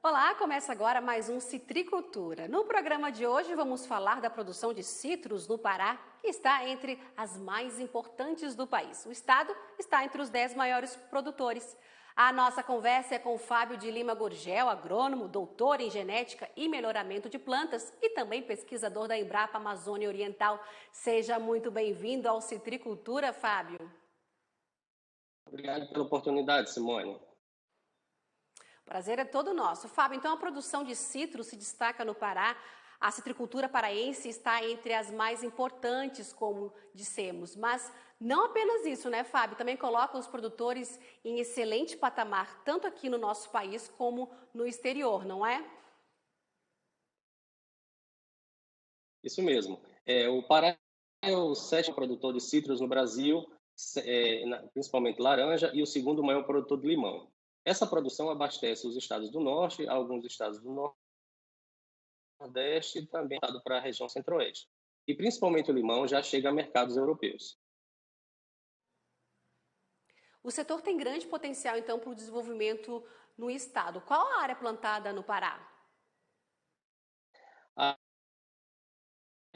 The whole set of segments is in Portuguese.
Olá, começa agora mais um Citricultura. No programa de hoje vamos falar da produção de citros no Pará, que está entre as mais importantes do país. O estado está entre os 10 maiores produtores. A nossa conversa é com o Fábio de Lima Gurgel, agrônomo, doutor em genética e melhoramento de plantas e também pesquisador da Embrapa Amazônia Oriental. Seja muito bem-vindo ao Citricultura, Fábio. Obrigado pela oportunidade, Simone. Prazer é todo nosso. Fábio, então a produção de citros se destaca no Pará. A citricultura paraense está entre as mais importantes, como dissemos. Mas não apenas isso, né, Fábio? Também coloca os produtores em excelente patamar, tanto aqui no nosso país como no exterior, não é? Isso mesmo. O Pará é o sétimo produtor de citros no Brasil, principalmente laranja, e o segundo maior produtor de limão. Essa produção abastece os estados do Norte, alguns estados do Nordeste e também para a região Centro-Oeste. E principalmente o limão já chega a mercados europeus. O setor tem grande potencial, então, para o desenvolvimento no estado. Qual a área plantada no Pará? A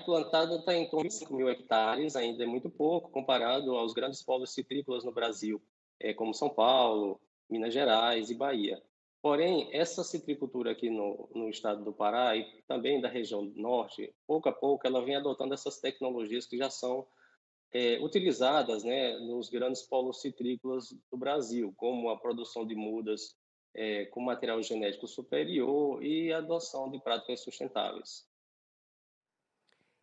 plantada está em torno de 5 mil hectares, ainda é muito pouco comparado aos grandes polos citrícolas no Brasil, como São Paulo, Minas Gerais e Bahia. Porém, essa citricultura aqui no estado do Pará e também da região norte, pouco a pouco, ela vem adotando essas tecnologias que já são utilizadas, né, nos grandes polos citrícolas do Brasil, como a produção de mudas com material genético superior e a adoção de práticas sustentáveis.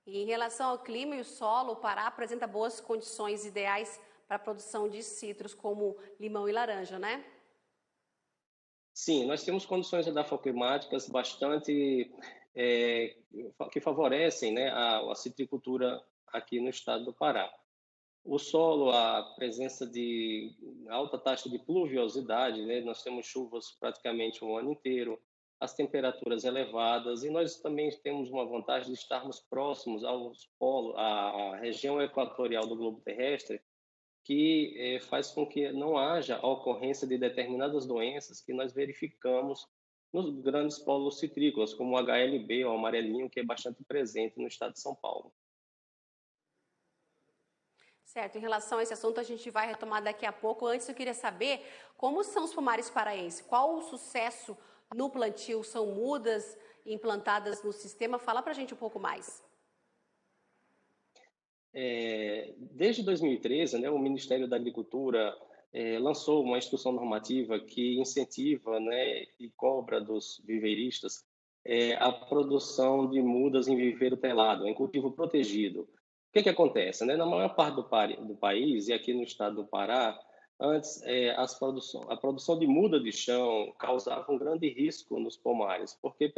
E em relação ao clima e o solo, o Pará apresenta boas condições ideais para a produção de citros, como limão e laranja, né? Sim, nós temos condições edafoclimáticas bastante é, que favorecem, né, a citricultura aqui no estado do Pará. O solo, a presença de alta taxa de pluviosidade, né, nós temos chuvas praticamente o ano inteiro, as temperaturas elevadas e nós também temos uma vantagem de estarmos próximos aos polos, à região equatorial do globo terrestre, que faz com que não haja a ocorrência de determinadas doenças que nós verificamos nos grandes polos citrícolas, como o HLB, o amarelinho, que é bastante presente no estado de São Paulo. Certo, em relação a esse assunto a gente vai retomar daqui a pouco. Antes eu queria saber como são os pomares paraenses, qual o sucesso no plantio, são mudas implantadas no sistema? Fala pra gente um pouco mais. Desde 2013, né, o Ministério da Agricultura lançou uma instrução normativa que incentiva, né, e cobra dos viveiristas a produção de mudas em viveiro telado, em cultivo protegido. O que acontece? Né? Na maior parte do país, e aqui no estado do Pará, antes a produção de muda de chão causava um grande risco nos pomares, porque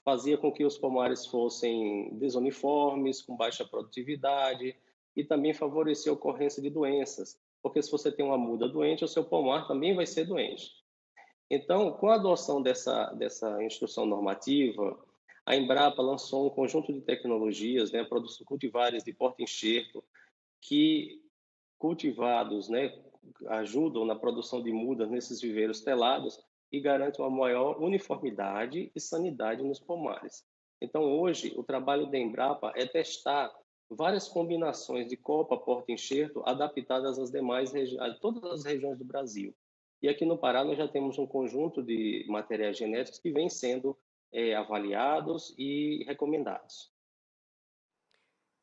fazia com que os pomares fossem desuniformes, com baixa produtividade e também favorecia a ocorrência de doenças, porque se você tem uma muda doente, o seu pomar também vai ser doente. Então, com a adoção dessa instrução normativa, a Embrapa lançou um conjunto de tecnologias, né, produção cultivares de porta-enxerto, que cultivados, né, ajudam na produção de mudas nesses viveiros telados e garantem uma maior uniformidade e sanidade nos pomares. Então, hoje, o trabalho da Embrapa é testar várias combinações de copa, porta-enxerto adaptadas a todas as regiões do Brasil. E aqui no Pará nós já temos um conjunto de materiais genéticos que vêm sendo avaliados e recomendados.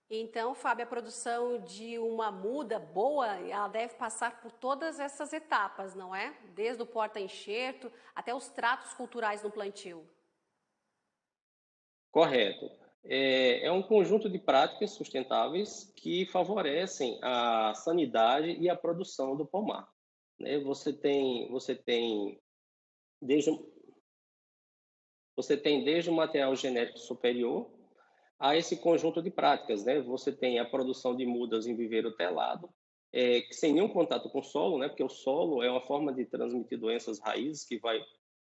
Então, Fábio, a produção de uma muda boa, ela deve passar por todas essas etapas, não é? Desde o porta-enxerto até os tratos culturais no plantio. Correto. É um conjunto de práticas sustentáveis que favorecem a sanidade e a produção do pomar. Né? Desde, você tem desde o material genético superior a esse conjunto de práticas. Né? Você tem a produção de mudas em viveiro telado, sem nenhum contato com o solo, né? Porque o solo é uma forma de transmitir doenças raízes que vai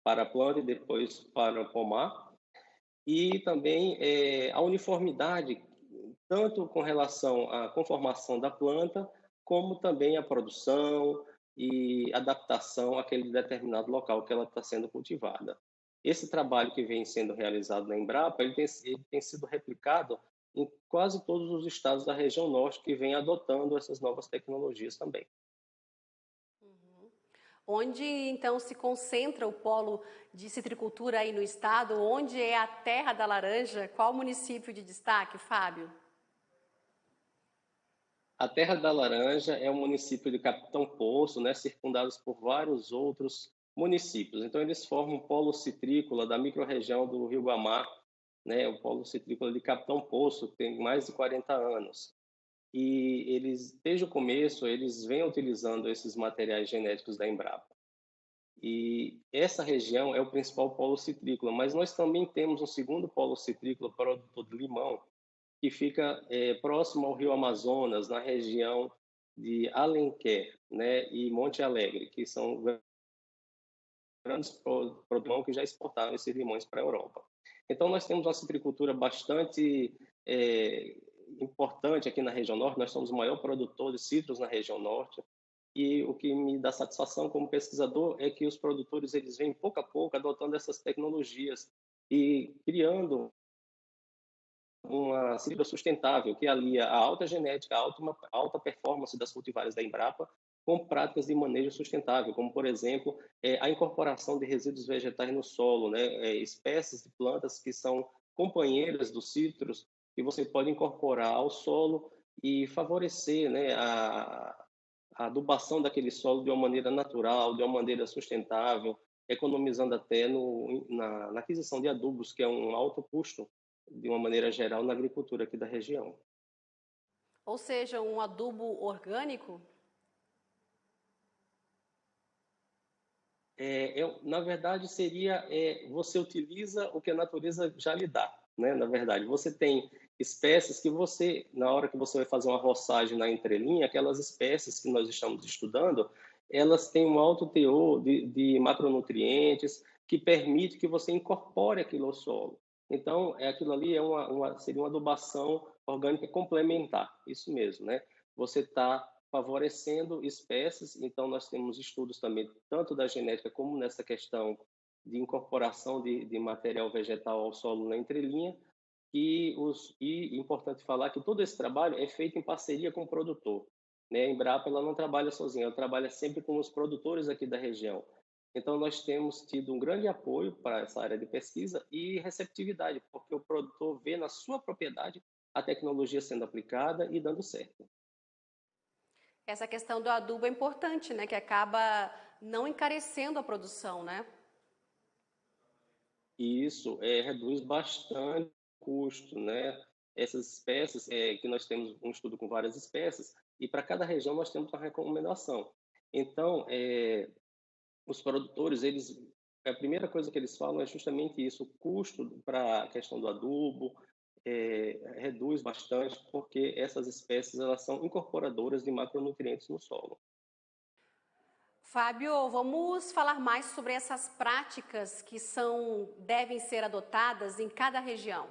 para a planta e depois para o pomar. E também a uniformidade, tanto com relação à conformação da planta, como também a produção e adaptação àquele determinado local que ela está sendo cultivada. Esse trabalho que vem sendo realizado na Embrapa, ele tem sido replicado em quase todos os estados da região norte que vêm adotando essas novas tecnologias também. Uhum. Onde então se concentra o polo de citricultura aí no estado? Onde é a terra da laranja? Qual município de destaque, Fábio? A Terra da Laranja é um município de Capitão Poço, né, circundados por vários outros municípios. Então, eles formam um polo citrícola da microrregião do Rio Guamá, né, o polo citrícola de Capitão Poço, que tem mais de 40 anos. E eles, desde o começo, eles vêm utilizando esses materiais genéticos da Embrapa. E essa região é o principal polo citrícola, mas nós também temos um segundo polo citrícola produtor de limão, que fica próximo ao Rio Amazonas, na região de Alenquer, né, e Monte Alegre, que são grandes produtores que já exportaram esses limões para a Europa. Então, nós temos uma citricultura bastante importante aqui na região norte. Nós somos o maior produtor de citros na região norte. E o que me dá satisfação como pesquisador é que os produtores eles vêm pouco a pouco adotando essas tecnologias e criando uma citra sustentável que alia a alta genética, a alta performance das cultivares da Embrapa com práticas de manejo sustentável, como, por exemplo, a incorporação de resíduos vegetais no solo, né? Espécies de plantas que são companheiras dos citros que você pode incorporar ao solo e favorecer, né, a adubação daquele solo de uma maneira natural, de uma maneira sustentável, economizando até na aquisição de adubos, que é um alto custo de uma maneira geral, na agricultura aqui da região. Ou seja, um adubo orgânico? Na verdade, seria você utiliza o que a natureza já lhe dá, né? Na verdade, você tem espécies que você, na hora que você vai fazer uma roçagem na entrelinha, aquelas espécies que nós estamos estudando, elas têm um alto teor de macronutrientes que permite que você incorpore aquilo ao solo. Então, aquilo ali seria uma adubação orgânica complementar, isso mesmo, né? Você está favorecendo espécies. Então, nós temos estudos também, tanto da genética como nessa questão de incorporação de material vegetal ao solo na entrelinha. E importante falar que todo esse trabalho é feito em parceria com o produtor, né? A Embrapa ela não trabalha sozinha, ela trabalha sempre com os produtores aqui da região. Então, nós temos tido um grande apoio para essa área de pesquisa e receptividade, porque o produtor vê na sua propriedade a tecnologia sendo aplicada e dando certo. Essa questão do adubo é importante, né? Que acaba não encarecendo a produção, né? E isso reduz bastante o custo, né? Essas espécies, que nós temos um estudo com várias espécies, e para cada região nós temos uma recomendação. Então, os produtores, a primeira coisa que eles falam é justamente isso, o custo para a questão do adubo reduz bastante, porque essas espécies elas são incorporadoras de macronutrientes no solo. Fábio, vamos falar mais sobre essas práticas que devem ser adotadas em cada região.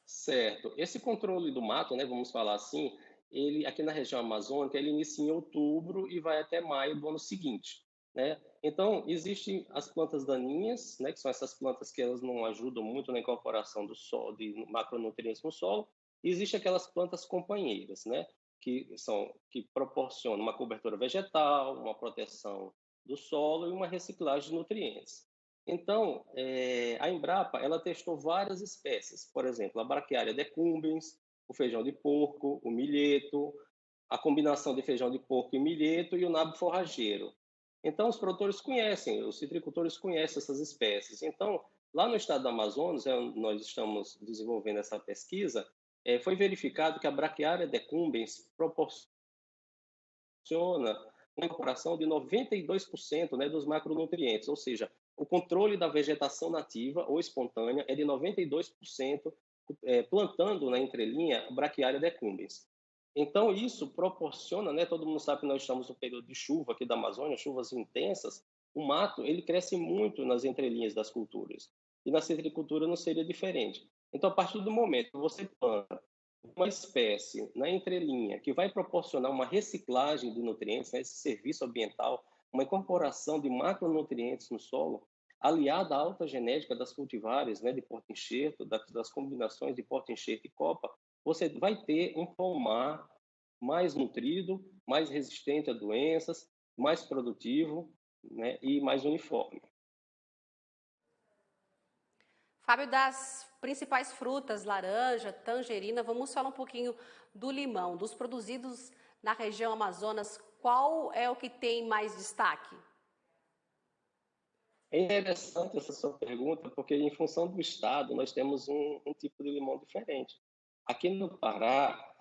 Certo. Esse controle do mato, né, vamos falar assim, ele aqui na região amazônica, ele inicia em outubro e vai até maio do ano seguinte, né? Então, existem as plantas daninhas, né, que são essas plantas que elas não ajudam muito na incorporação do solo, de macronutrientes no solo, e existem aquelas plantas companheiras, né, que proporcionam uma cobertura vegetal, uma proteção do solo e uma reciclagem de nutrientes. Então, a Embrapa ela testou várias espécies, por exemplo, a Braquiária decumbens, o feijão de porco, o milheto, a combinação de feijão de porco e milheto e o nabo forrageiro. Então, os produtores conhecem, os citricultores conhecem essas espécies. Então, lá no estado do Amazonas, nós estamos desenvolvendo essa pesquisa, foi verificado que a Braquiária decumbens proporciona uma incorporação de 92%, né, dos macronutrientes, ou seja, o controle da vegetação nativa ou espontânea é de 92%, plantando na entrelinha Braquiária decumbens. Então, isso proporciona, né, todo mundo sabe que nós estamos no período de chuva aqui da Amazônia, chuvas intensas, o mato ele cresce muito nas entrelinhas das culturas. E na citricultura não seria diferente. Então, a partir do momento que você planta uma espécie na entrelinha que vai proporcionar uma reciclagem de nutrientes, né, esse serviço ambiental, uma incorporação de macronutrientes no solo, aliada à alta genética das cultivares, né, de porta-enxerto, das combinações de porta-enxerto e copa, você vai ter um pomar mais nutrido, mais resistente a doenças, mais produtivo, né, e mais uniforme. Fábio, das principais frutas, laranja, tangerina, vamos falar um pouquinho do limão. Dos produzidos na região Amazonas, qual é o que tem mais destaque? É interessante essa sua pergunta, porque em função do estado, nós temos um tipo de limão diferente. Aqui no Pará,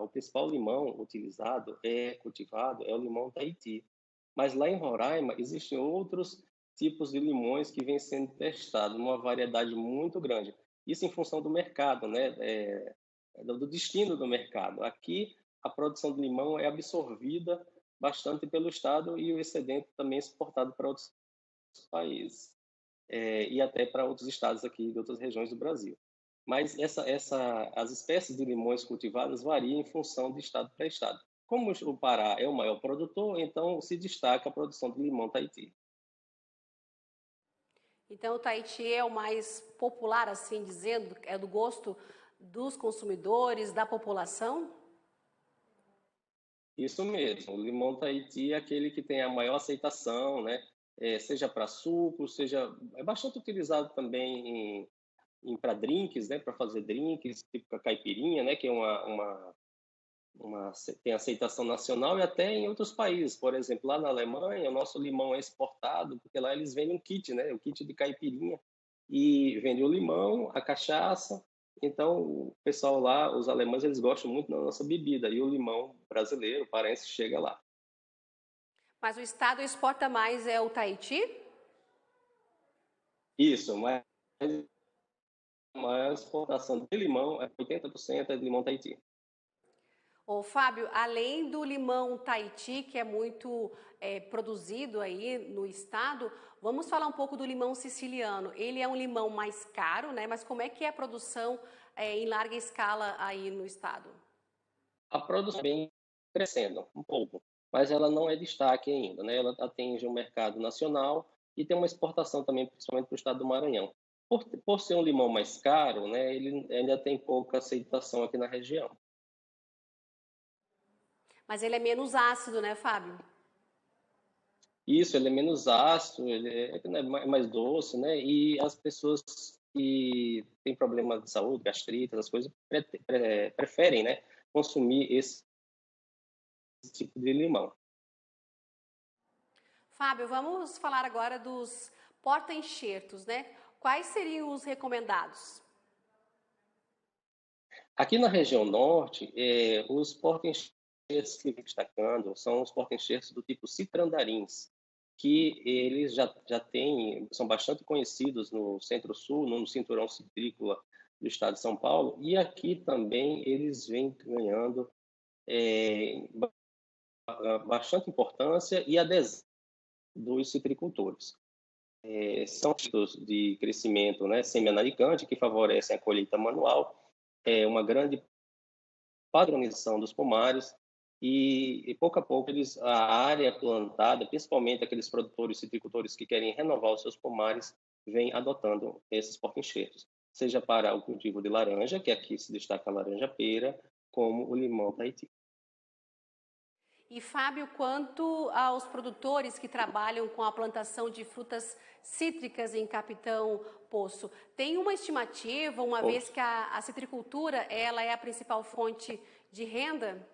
o principal limão utilizado, cultivado, é o limão Tahiti. Mas lá em Roraima, existem outros tipos de limões que vêm sendo testados, uma variedade muito grande. Isso em função do mercado, né? Do destino do mercado. Aqui, a produção de limão é absorvida bastante pelo estado e o excedente também é exportado para outros países, e até para outros estados aqui de outras regiões do Brasil. Mas as espécies de limões cultivadas variam em função de estado para estado. Como o Pará é o maior produtor, então se destaca a produção de limão Tahiti. Então, o Tahiti é o mais popular, assim dizendo, é do gosto dos consumidores, da população? Isso mesmo, o limão Tahiti é aquele que tem a maior aceitação, né? Seja para suco, é bastante utilizado também para drinks, né? Para fazer drinks, tipo a caipirinha, né? Que é tem aceitação nacional e até em outros países. Por exemplo, lá na Alemanha, o nosso limão é exportado, porque lá eles vendem um kit, né? O kit de caipirinha. E vende o limão, a cachaça. Então, o pessoal lá, os alemães, eles gostam muito da nossa bebida. E o limão brasileiro, paraense, chega lá. Mas o estado exporta mais é o Tahiti? Isso, mas a maior exportação de limão, 80% é de limão Tahiti. Ô, Fábio, além do limão Tahiti, que é muito produzido aí no estado, vamos falar um pouco do limão siciliano. Ele é um limão mais caro, né? Mas como é que é a produção em larga escala aí no estado? A produção vem crescendo um pouco, mas ela não é destaque ainda, né? Ela atinge o mercado nacional e tem uma exportação também, principalmente para o estado do Maranhão. Por ser um limão mais caro, né, ele ainda tem pouca aceitação aqui na região. Mas ele é menos ácido, né, Fábio? Isso, ele é menos ácido, é mais doce, né? E as pessoas que têm problemas de saúde, gastrite, essas coisas, preferem, né, consumir esse tipo de limão. Fábio, vamos falar agora dos porta-enxertos, né? Quais seriam os recomendados? Aqui na região norte, os porta-enxertos que vem destacando são os porta-enxertos do tipo citrandarins, que eles já têm, são bastante conhecidos no centro-sul, no cinturão citrícola do estado de São Paulo, e aqui também eles vêm ganhando bastante importância e adesão dos citricultores. São tipos de crescimento, né, semi-analicante, que favorecem a colheita manual, uma grande padronização dos pomares e pouco a pouco a área plantada, principalmente aqueles produtores citricultores que querem renovar os seus pomares, vem adotando esses porta-enxertos, seja para o cultivo de laranja, que aqui se destaca a laranja-pera, como o limão Tahiti. E, Fábio, quanto aos produtores que trabalham com a plantação de frutas cítricas em Capitão Poço, tem uma estimativa, uma vez que a citricultura ela é a principal fonte de renda?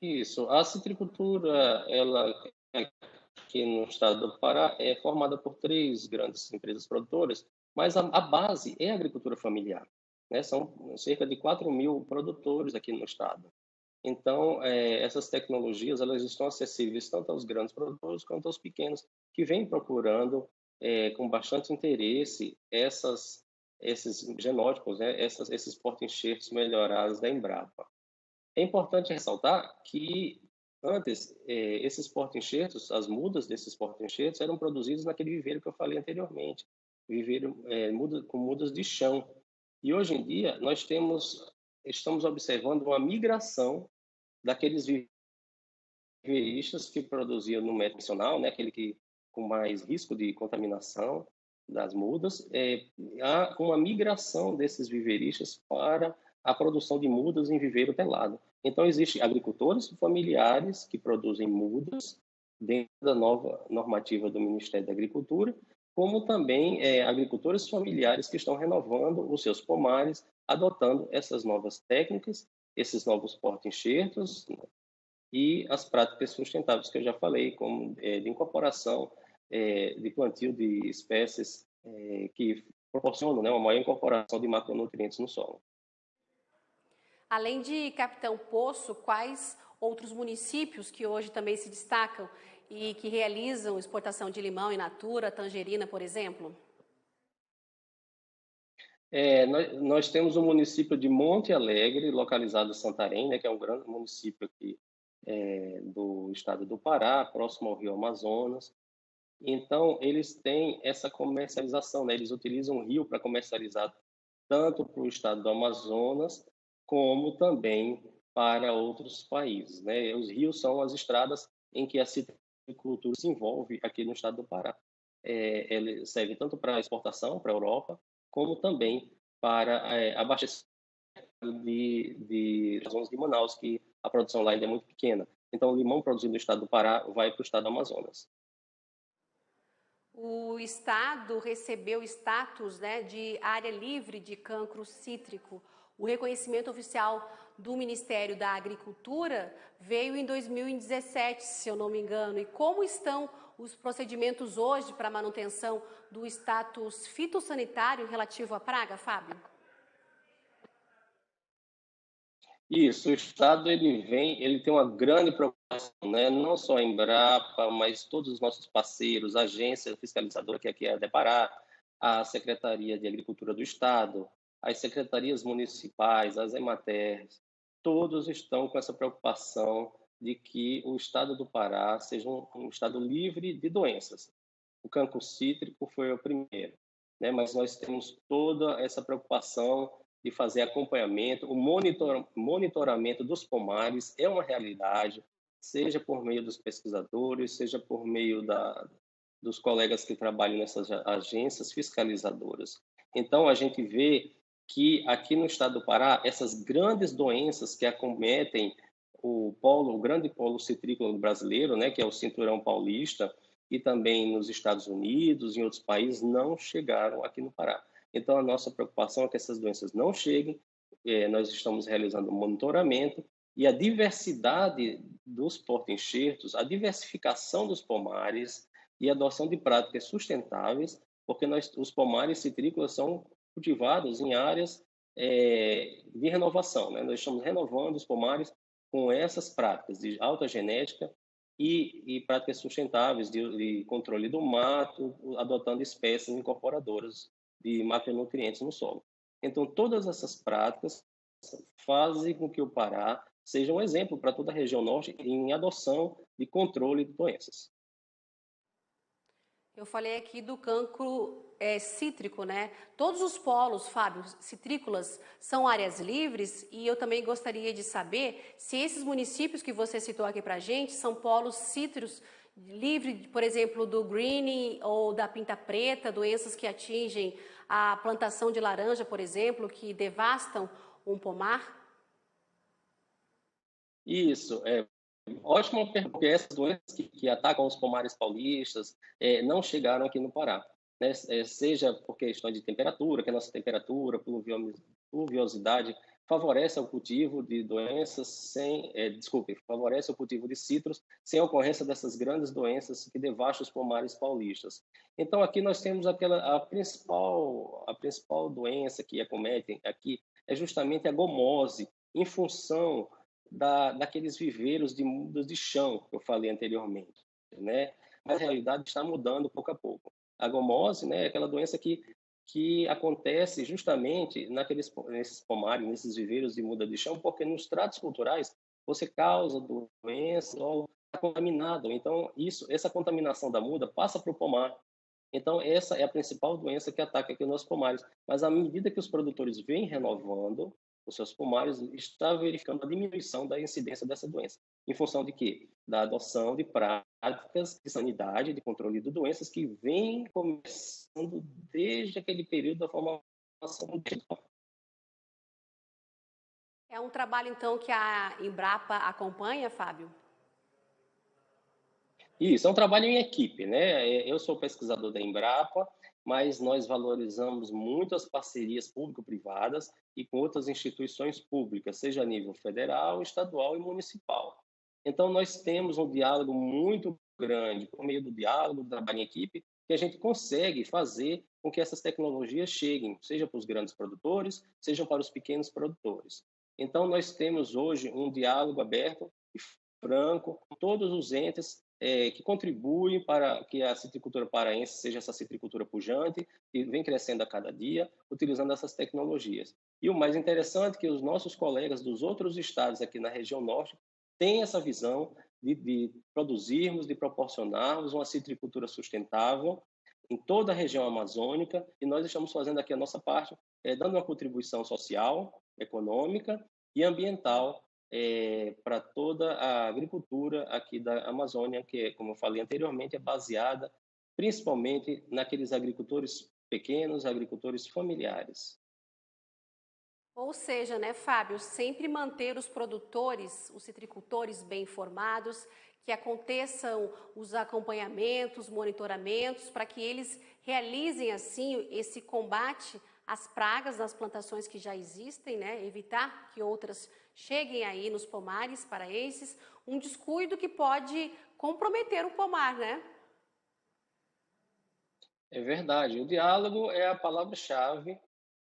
Isso, a citricultura, ela aqui no estado do Pará é formada por 3 grandes empresas produtoras, mas a base é a agricultura familiar, né? São cerca de 4.000 produtores aqui no estado. Então, essas tecnologias elas estão acessíveis tanto aos grandes produtores quanto aos pequenos, que vêm procurando com bastante interesse esses genótipos, né? Esses porta-enxertos melhorados da Embrapa. É importante ressaltar que antes esses porta-enxertos, as mudas desses porta-enxertos eram produzidos naquele viveiro que eu falei anteriormente, viveiro com mudas de chão. E hoje em dia estamos observando uma migração daqueles viveristas que produziam no método convencional, né, aquele que com mais risco de contaminação das mudas, há uma migração desses viveristas para a produção de mudas em viveiro telado. Então, existem agricultores familiares que produzem mudas dentro da nova normativa do Ministério da Agricultura, como também agricultores familiares que estão renovando os seus pomares, adotando essas novas técnicas, esses novos porta-enxertos, né, e as práticas sustentáveis que eu já falei, como de incorporação de plantio de espécies que proporcionam, né, uma maior incorporação de macronutrientes no solo. Além de Capitão Poço, quais outros municípios que hoje também se destacam e que realizam exportação de limão in natura, tangerina, por exemplo? Nós temos o município de Monte Alegre, localizado em Santarém, né, que é um grande município aqui do estado do Pará, próximo ao Rio Amazonas. Então, eles têm essa comercialização, né? Eles utilizam o rio para comercializar tanto para o estado do Amazonas, como também para outros países, né? Os rios são as estradas em que a citricultura se envolve aqui no estado do Pará. Ele serve tanto para exportação para a Europa, como também para abastecimento de zonas de Manaus, que a produção lá ainda é muito pequena. Então, o limão produzido no estado do Pará vai para o estado do Amazonas. O estado recebeu status, né, de área livre de cancro cítrico. O reconhecimento oficial do Ministério da Agricultura veio em 2017, se eu não me engano. E como estão os procedimentos hoje para a manutenção do status fitossanitário relativo à praga, Fábio? Isso, o Estado ele tem uma grande preocupação, né? Não só a Embrapa, mas todos os nossos parceiros, a agência fiscalizadora que aqui é a Depará, a Secretaria de Agricultura do Estado, as secretarias municipais, as EMATERs, todos estão com essa preocupação de que o Estado do Pará seja um Estado livre de doenças. O cancro cítrico foi o primeiro, né? Mas nós temos toda essa preocupação de fazer acompanhamento, o monitoramento dos pomares é uma realidade, seja por meio dos pesquisadores, seja por meio dos colegas que trabalham nessas agências fiscalizadoras. Então, a gente vê que aqui no estado do Pará, essas grandes doenças que acometem o grande polo citrícola brasileiro, né, que é o Cinturão Paulista, e também nos Estados Unidos, em outros países, não chegaram aqui no Pará. Então, a nossa preocupação é que essas doenças não cheguem, nós estamos realizando um monitoramento e a diversidade dos porta-enxertos, a diversificação dos pomares e a adoção de práticas sustentáveis, porque os pomares citrícolas são cultivados em áreas de renovação, né? Nós estamos renovando os pomares com essas práticas de alta genética e práticas sustentáveis de controle do mato, adotando espécies incorporadoras de macronutrientes no solo. Então, todas essas práticas fazem com que o Pará seja um exemplo para toda a região norte em adoção de controle de doenças. Eu falei aqui do cancro cítrico, né? Todos os polos, Fábio, citrícolas, são áreas livres e eu também gostaria de saber se esses municípios que você citou aqui para a gente são polos cítricos livres, por exemplo, do greening ou da pinta preta, doenças que atingem a plantação de laranja, por exemplo, que devastam um pomar? Isso, ótima pergunta, porque essas doenças que atacam os pomares paulistas não chegaram aqui no Pará, né? Seja por questão de temperatura, que a nossa temperatura, pluviosidade, favorece o cultivo de doenças favorece o cultivo de citros sem a ocorrência dessas grandes doenças que devastam os pomares paulistas. Então, aqui nós temos a principal doença que acomete aqui é justamente a gomose, em função daqueles viveiros de mudas de chão que eu falei anteriormente, né? Mas a realidade está mudando pouco a pouco. A gomose, né, é aquela doença que acontece justamente nesses pomares, nesses viveiros de muda de chão, porque nos tratos culturais você causa doença ou está contaminado. Então, essa contaminação da muda passa para o pomar. Então, essa é a principal doença que ataca aqui os nossos pomares. Mas à medida que os produtores vêm renovando os seus pomares, está verificando a diminuição da incidência dessa doença. Em função de quê? Da adoção de práticas de sanidade, de controle de doenças que vêm começando desde aquele período da formação digital. É um trabalho, então, que a Embrapa acompanha, Fábio? Isso, é um trabalho em equipe, né? Eu sou pesquisador da Embrapa, mas nós valorizamos muito as parcerias público-privadas e com outras instituições públicas, seja a nível federal, estadual e municipal. Então, nós temos um diálogo muito grande, por meio do diálogo, do trabalho em equipe, que a gente consegue fazer com que essas tecnologias cheguem, seja para os grandes produtores, seja para os pequenos produtores. Então, nós temos hoje um diálogo aberto e franco com todos os entes que contribuem para que a citricultura paraense seja essa citricultura pujante e vem crescendo a cada dia, utilizando essas tecnologias. E o mais interessante é que os nossos colegas dos outros estados aqui na região norte têm essa visão de produzirmos, de proporcionarmos uma citricultura sustentável em toda a região amazônica, e nós estamos fazendo aqui a nossa parte, dando uma contribuição social, econômica e ambiental para toda a agricultura aqui da Amazônia, que, como eu falei anteriormente, é baseada principalmente naqueles agricultores pequenos, agricultores familiares. Ou seja, né, Fábio, sempre manter os produtores, os citricultores bem informados, que aconteçam os acompanhamentos, monitoramentos, para que eles realizem assim esse combate às pragas nas plantações que já existem, né, evitar que outras cheguem aí nos pomares paraenses, um descuido que pode comprometer o pomar, né? É verdade, o diálogo é a palavra-chave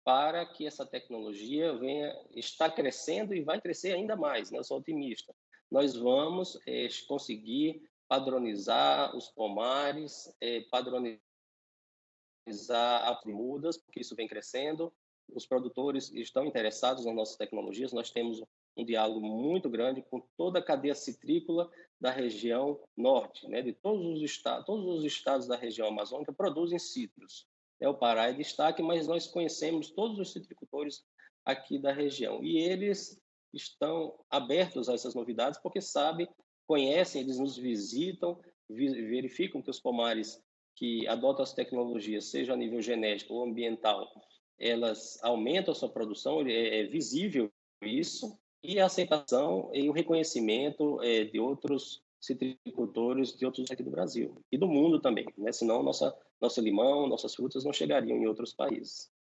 para que essa tecnologia venha está crescendo e vai crescer ainda mais, né? Eu sou otimista. Nós vamos conseguir padronizar os pomares, padronizar as mudas, porque isso vem crescendo. Os produtores estão interessados nas nossas tecnologias. Nós temos um diálogo muito grande com toda a cadeia citrícola da região norte, né? De todos os estados da região amazônica produzem citros. O Pará é destaque, mas nós conhecemos todos os citricultores aqui da região e eles estão abertos a essas novidades porque sabem, conhecem, eles nos visitam, verificam que os pomares que adotam as tecnologias, seja a nível genético ou ambiental, elas aumentam a sua produção, é visível isso, e a aceitação e o reconhecimento de outros citricultores de outros aqui do Brasil e do mundo também, né? Senão nosso limão, nossas frutas não chegariam em outros países.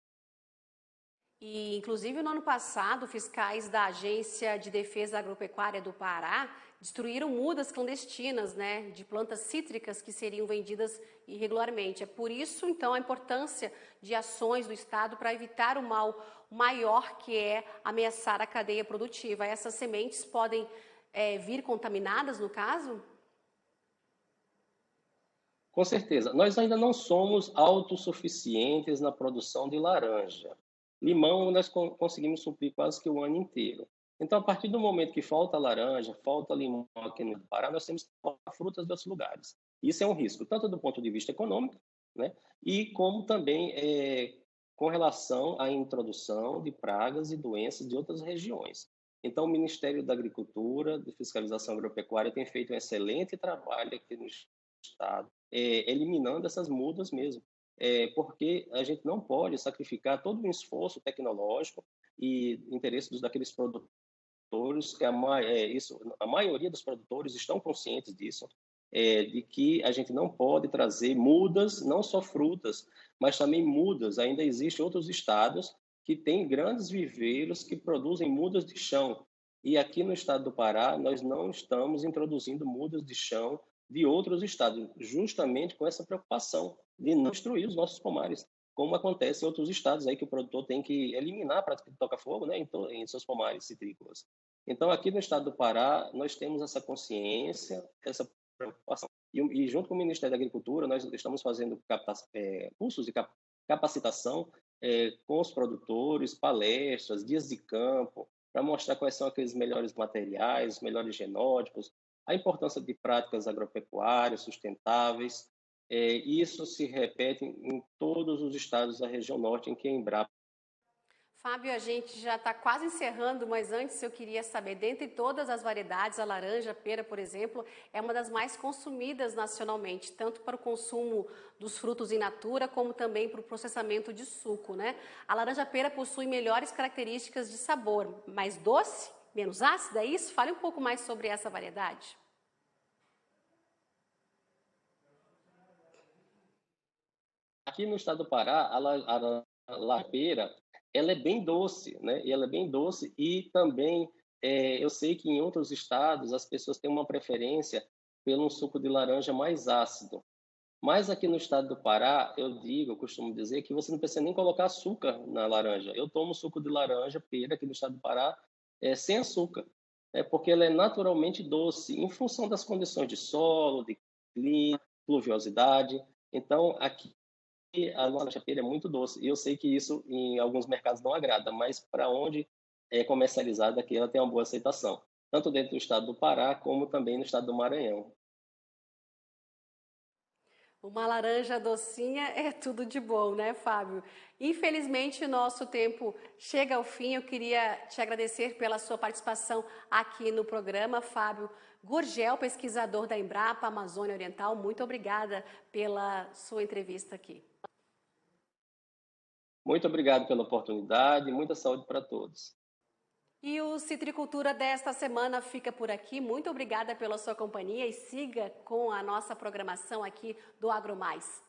E, inclusive, no ano passado, fiscais da Agência de Defesa Agropecuária do Pará destruíram mudas clandestinas, né, de plantas cítricas que seriam vendidas irregularmente. É por isso, então, a importância de ações do Estado para evitar o mal maior que é ameaçar a cadeia produtiva. Essas sementes podem vir contaminadas, no caso? Com certeza. Nós ainda não somos autossuficientes na produção de laranja. Limão, nós conseguimos suprir quase que o ano inteiro. Então, a partir do momento que falta laranja, falta limão aqui no Pará, nós temos que comprar frutas de outros lugares. Isso é um risco, tanto do ponto de vista econômico, né, e como também com relação à introdução de pragas e doenças de outras regiões. Então, o Ministério da Agricultura, de Fiscalização Agropecuária, tem feito um excelente trabalho aqui no Estado, eliminando essas mudas mesmo, porque a gente não pode sacrificar todo um esforço tecnológico e interesse daqueles produtores, que a maioria dos produtores estão conscientes disso, de que a gente não pode trazer mudas, não só frutas, mas também mudas. Ainda existem outros estados que têm grandes viveiros que produzem mudas de chão. E aqui no estado do Pará, nós não estamos introduzindo mudas de chão de outros estados, justamente com essa preocupação de não destruir os nossos pomares, como acontece em outros estados aí que o produtor tem que eliminar a prática de toca-fogo, né, em seus pomares citrícolas. Então, aqui no estado do Pará, nós temos essa consciência, essa preocupação. E junto com o Ministério da Agricultura, nós estamos fazendo cursos de capacitação com os produtores, palestras, dias de campo, para mostrar quais são aqueles melhores materiais, os melhores genótipos, a importância de práticas agropecuárias sustentáveis, Isso se repete em todos os estados da região norte em que a Embrapa. Fábio, a gente já está quase encerrando, mas antes eu queria saber, dentre todas as variedades, a laranja, a pera, por exemplo, é uma das mais consumidas nacionalmente, tanto para o consumo dos frutos in natura, como também para o processamento de suco, né? A laranja pera possui melhores características de sabor, mais doce, menos ácida, é isso? Fale um pouco mais sobre essa variedade. Aqui no estado do Pará, a laranja ela é bem doce, né? E ela é bem doce e também eu sei que em outros estados as pessoas têm uma preferência pelo um suco de laranja mais ácido. Mas aqui no estado do Pará, eu costumo dizer que você não precisa nem colocar açúcar na laranja. Eu tomo suco de laranja, pera, aqui no estado do Pará, sem açúcar, porque ela é naturalmente doce, em função das condições de solo, de clima, pluviosidade. Então, aqui a laranja pera é muito doce. E eu sei que isso em alguns mercados não agrada, mas para onde é comercializada aqui, ela tem uma boa aceitação, tanto dentro do estado do Pará, como também no estado do Maranhão. Uma laranja docinha é tudo de bom, né, Fábio? Infelizmente, o nosso tempo chega ao fim. Eu queria te agradecer pela sua participação aqui no programa, Fábio Gurgel, pesquisador da Embrapa Amazônia Oriental. Muito obrigada pela sua entrevista aqui. Muito obrigado pela oportunidade e muita saúde para todos. E o Citricultura desta semana fica por aqui. Muito obrigada pela sua companhia e siga com a nossa programação aqui do AgroMais.